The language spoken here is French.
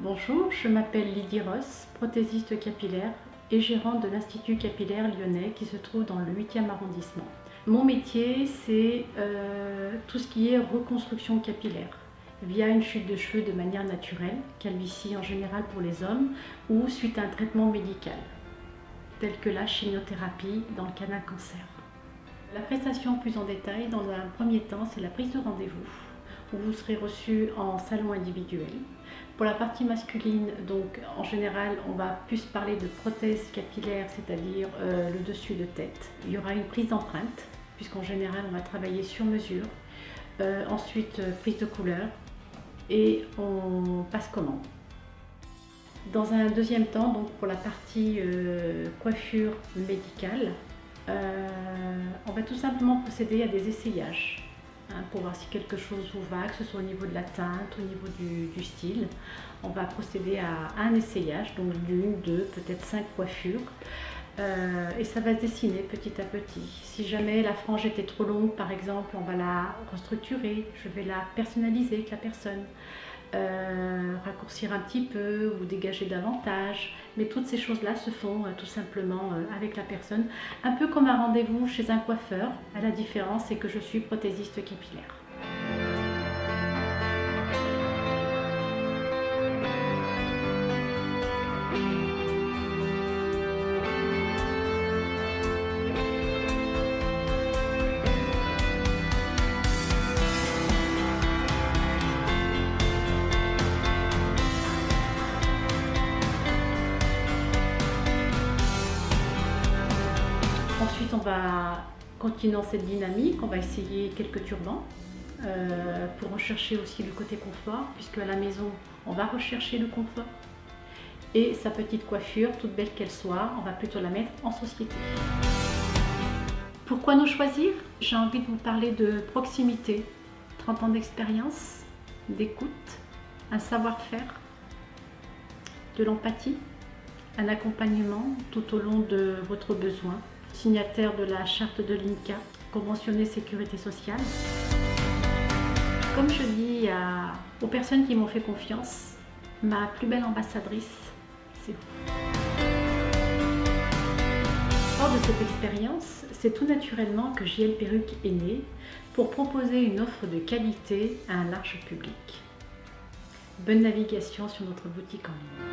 Bonjour, je m'appelle Lydie Ross, prothésiste capillaire et gérante de l'Institut capillaire lyonnais qui se trouve dans le 8e arrondissement. Mon métier, c'est tout ce qui est reconstruction capillaire via une chute de cheveux de manière naturelle, calvitie en général pour les hommes, ou suite à un traitement médical, tel que la chimiothérapie dans le cas d'un cancer. La prestation plus en détail, dans un premier temps, c'est la prise de rendez-vous, où vous serez reçu en salon individuel. Pour la partie masculine, donc en général, on va plus parler de prothèse capillaire, c'est-à-dire le dessus de tête. Il y aura une prise d'empreinte, puisqu'en général, on va travailler sur mesure. Ensuite, prise de couleur et on passe commande. Dans un deuxième temps, donc pour la partie coiffure médicale, on va tout simplement procéder à des essayages pour voir si quelque chose vous va, que ce soit au niveau de la teinte, au niveau du style. On va procéder à un essayage, donc d'une, deux, peut-être 5 coiffures. Et ça va se dessiner petit à petit. Si jamais la frange était trop longue, par exemple, on va la restructurer. Je vais la personnaliser avec la personne. Raccourcir un petit peu ou dégager davantage, mais toutes ces choses-là se font tout simplement avec la personne, un peu comme un rendez-vous chez un coiffeur. La différence, c'est que je suis prothésiste capillaire. Ensuite, on va continuer dans cette dynamique, on va essayer quelques turbans pour rechercher aussi le côté confort, puisque à la maison, on va rechercher le confort. Et sa petite coiffure, toute belle qu'elle soit, on va plutôt la mettre en société. Pourquoi nous choisir? J'ai envie de vous parler de proximité, 30 ans d'expérience, d'écoute, un savoir-faire, de l'empathie, un accompagnement tout au long de votre besoin. Signataire de la charte de l'INCA, conventionné sécurité sociale. Comme je dis aux personnes qui m'ont fait confiance, ma plus belle ambassadrice, c'est vous. Hors de cette expérience, c'est tout naturellement que JL Perruque est née pour proposer une offre de qualité à un large public. Bonne navigation sur notre boutique en ligne.